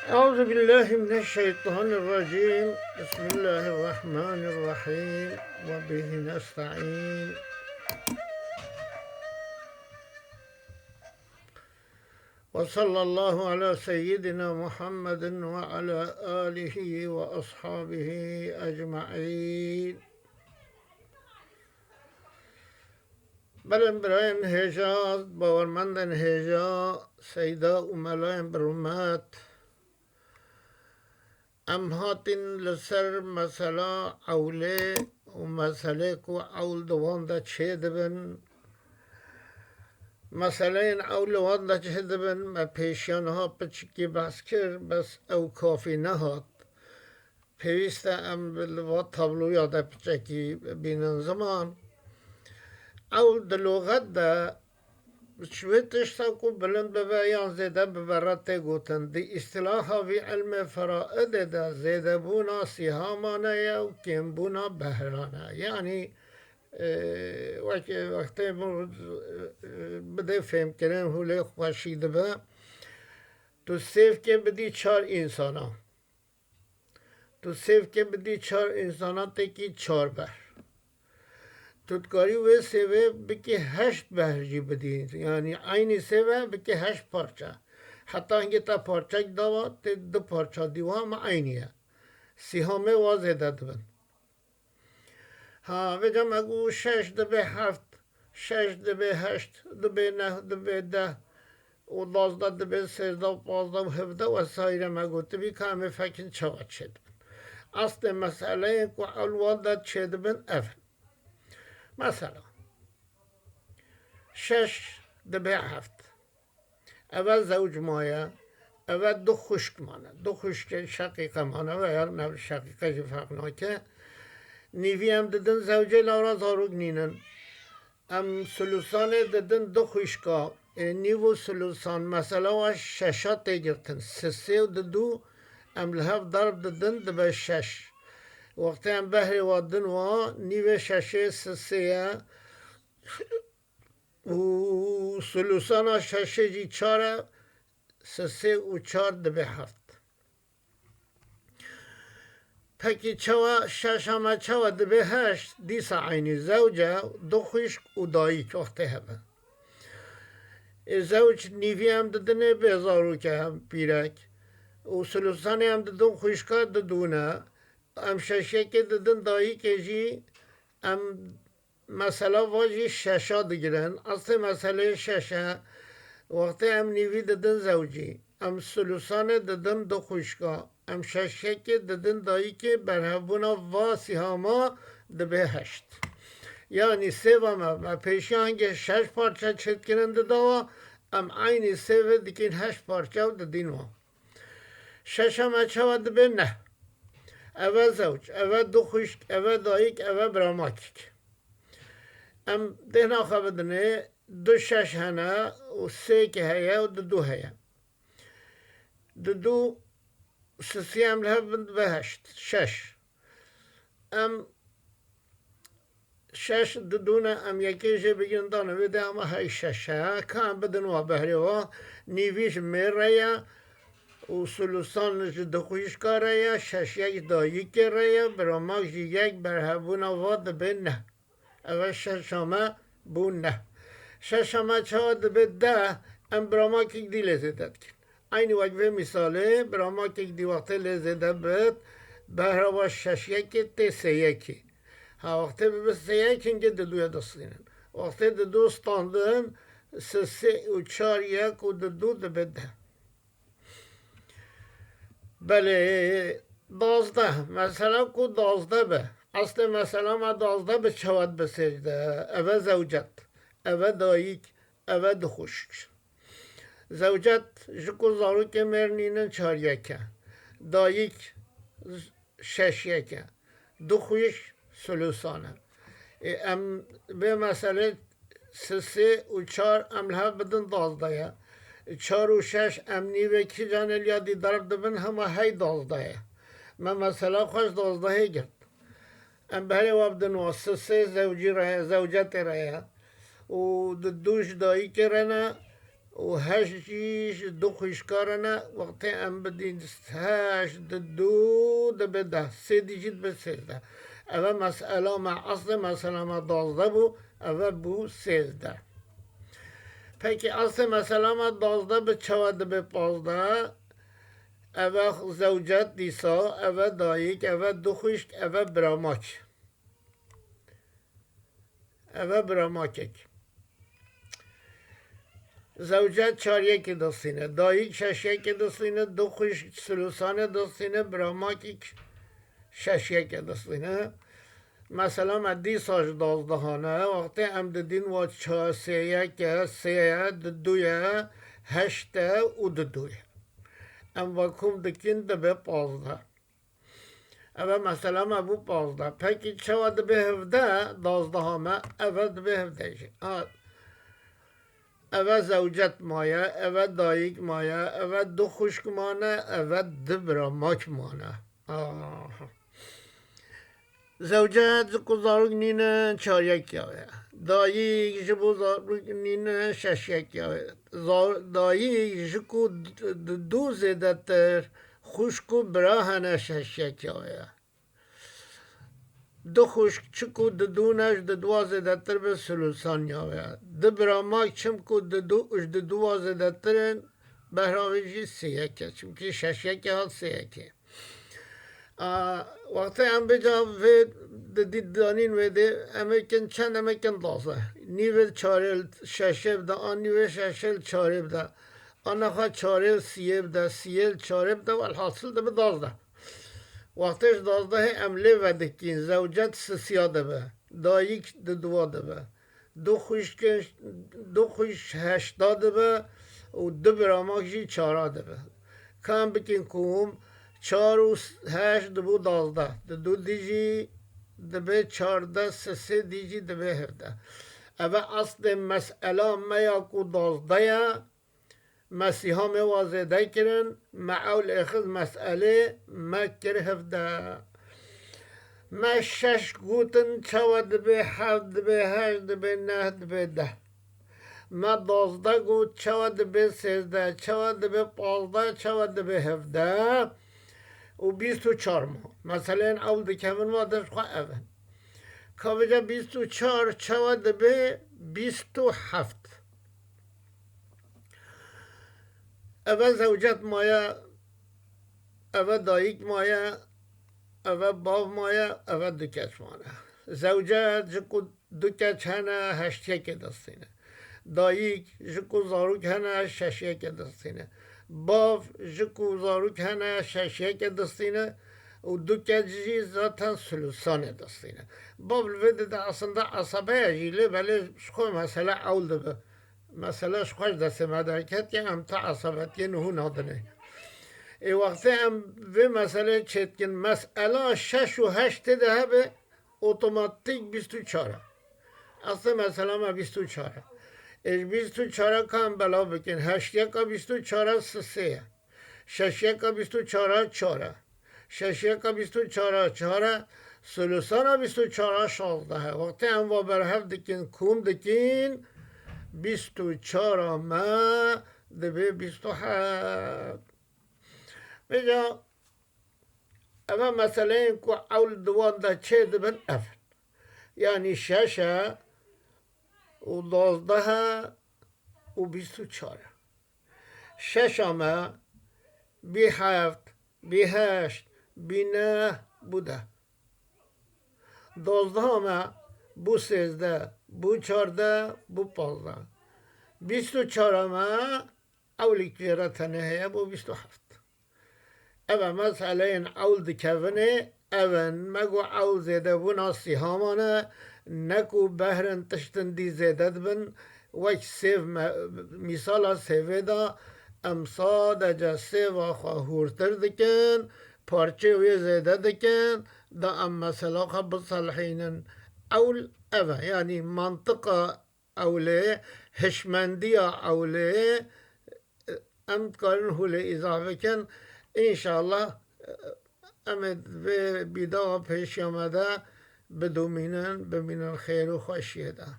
أعوذ بالله من الشيطان الرجيم. بسم الله الرحمن الرحيم وبه نستعين. وصلى الله على سيدنا محمد وعلى آله وأصحابه أجمعين. بلن برایم هجاز باورمندن هجا سیدا و ملایم برومات ام هاتین لسر مسئله اوله و مسئله کو اول دوان دا چه دبن مسئله این اول دوان دا چه دبن ما پیشیان ها پچکی بس کر بس او کافی نهاد پیوسته ام بلوات تابلو یاده پچکی بینن زمان اول دلوغت دا شويتش تاكو بلند ببايان زيدا ببرات قوتن دي اصطلاحا في علم فرائد دا زيدا بونا سيهامانا يا وكيم بونا بهرانا يعني وقت بده فهم كرن هولي خوشي دبا تو سيف كي بدي چار انسانا تو سيف كي بدي چار انسانا تكي چار بهر تودکاری و سوه بکی 8 بهرجی بدین یعنی aynı سوه بکی 8 parça hatta hangi ta parça dava te 2 parça diva ama aynı sihame vazede dibin ha ve cam agu 6 dibe 7 6 dibe 8 dibe 9 dibe 10 و 12 dibe 13 15 17 vesaire magu tibi kame fakin çawa çed aslı mesele ku alwada çedbin ev مثلا 6 دبه 7 اول زوج مایه اول 2 خشک مانه 2 خشک شقیقه مانه و یا نه شقیقه جی فرق ناکه نیوی هم ددن زوجه لورا زاروگ نینن ام سلوسانه ددن 2 خشکا نیو سلوسان مثلا و 6 تگرتن 3 و 2 ام لحف ضرب ددن دبه 6 وقتی هم بهر وادن و نیو ششه سسیه و سلوسان ششه جی چاره سسه و 4 دبه 7 پکی چوا شش همه چوا دبه 8 دیسا عینی زوجه 2 خشک و دایی که وقتی همه زوج نیوی هم ددنه بیزارو که هم پیرک و سلوسانی هم ددن خشکا ددونه ام ششه که ددن دایی که جی ام مثلا واجی ششا دگیرن اصل مسئله ششه وقتی ام نیوی ددن زوجی ام سلوسان ددن 2 خشکا ام ششه که ددن دایی که برهبونا واسی هاما دبه 8 یعنی 3 و ما پیشی هنگه 6 parça çet kirende dava ام aynı 3 dikin 8 parça ددین و 6 همه چوا دبه 9 اول زوج اول 2 خشک اول دایک اول براماکیک ام دهنا خبدنه 2 6 هنه و 3 که هیا و 2 هیا 2 سسی هم لحب به 8 6 ام 6 دونه ام یکی جه بگین دانه بده اما های 6 ها کام بدن و بهری و نیویش میره و سلوسان جد خویش کاره یا شش یک دایی کره یا براماک یک برهبون واد به نه اول ششامه بون نه ششامه چهاد به 10 ام براماک یک دی لزدد کن اینی وجبه مثاله براماک یک دی وقت لزده بد برهوا شش یکی تی 3 یکی ها وقتی به 3 یکی اینگه دویا دستینن وقتی دو ستاندن 3 و 4 یک و 2 به 10 بله 12 مثلا کو 12 به اصل مثلا ما 12 به چواد بسجده اول زوجت اول دایک اول 2 خشک زوجت جکو زارو که مرنینن 4 یکه دایک 6 یکه 2 خشک سلوسانه ام به مسئله 3 و 4 ام لحظه بدن 12 4 و 6 امنی و کی جانل یادی درد دبن همه های 12 من مثلا خوش 12 گرد ام بهره وابدن و 3 زوجی راه زوجت راه و دوش دایی که رنه و هشتیش دو خوشکارانه وقتی ام بدین هشت دو دبه ده سه دیجید به سیزده اول مسئله ما اصل مسئله ما 12 بو اول بو 13 پکی اصل مسئله ما 12 به چوا دبه 15 اول زوجت دیسا اول دایک اول دو خوشک اول براماک اول براماکک زوجت 4 1 دستینه دایک 6 1 دستینه دو خوشک سلوسانه دستینه براماکک 6 1 دستینه مثلا من دیساش 12 وقتی ام ددین و 3 1 3 2 8 و 2 ام واکوم دکین دبه 15 اول مثلا ما بو 15 پکی چوا دبه 17 12 ما اول دبه 17 اول زوجت مایه اول دایک مایه اول دو خوشک مانه اول دو براماک مانه زوجت زکو زاروگ نینه 4 1 یاوه دایک جبو زاروگ نینه 6 1 یاوه دایک جکو دو زیده تر خوشکو براهنه 6 1 یاوه دو خوشک چکو دونش دوازه دتر به سلوسان یاوه دو براماک چمکو دوازه دترن بهراویجی 3 1 چمکی 6 1 هات 3 1 وقتی ام بجا و دید دانین و ده امکن چند امکن دازه نیو چارل ششه بده آن نیو ششل چاره بده آن خواه چارل سیه بده سیه چاره بده و الحاصل ده به دازده وقتش 12 امله و دکین زوجت سیاده به دایک دواده به دو خوش 80 به و دو براماک جی 4 به کام بکن کوم 4 و 8 دبو 12 دو دیجی دبه 14 3 دیجی دبه 17 اوه اصل مسئله میا کو 12 مسیحا موازده کرن معول اخذ مسئله ما کر 17 ما 6 گوتن چوا دبه 7 دبه 8 دبه 9 دبه 10 ما 12 گوت چوا دبه 13 چوا دبه 15 چوا دبه 17 و 24 ماه مثلا اول دکمن ما درش خواه اول که 24 چوا دبه 27 اول زوجت مایا اول دایک مایا اول باب مایا اول دو کچ مانا زوجت جکو دو کچ هنه 8 1 دستینه دایک جکو زاروک هنه 6 1 دستینه باب جکو زاروک هنه 6 1 دستینه و دو کچ جی zaten سلوسانه دستینه باب الوید ده aslında عصبه اجیله ولی شخوی مثلا اول ده مثلا شخوش دسته مدرکت یا هم تا عصبتی نهو نادنه ای وقتی هم و مثلا چتکن مسئله 6 و 8 ده به اتوماتیک 24 اصلا مثلا ما 24 ایش 24 کام بلا بکن 8 1 24 3 6 1 24 4 6 1 24 4 سلوسان 24 16 وقتی هم و برهف دکن کوم دکن 24 ما دبه 27 بجا اما مثلا این که اول دوان ده چه دبن افن یعنی 6 و 12 و 24 6 ما بی 7 بی 8 بی 9 بوده 12 ما بو 13 بو 14 بو 15 24 ما اولی که تنه بو 27 اما مسئله این اول دکونه اون مگو اول زیده بو ناسی همانه نکو بهرن تشتن دی زیده بن وک سیف مثال سیوه دا امسا دا جا سیوه خواهورتر دکن پارچه وی زیده دکن دا ام مثلا خواه بصالحینن اول اوه یعنی منطقه اوله هشمندی اوله ام کارن هوله اضافه کن انشاءالله امد و بیدا پیش آمده بدومینن ببینن خیر و خوشیه ده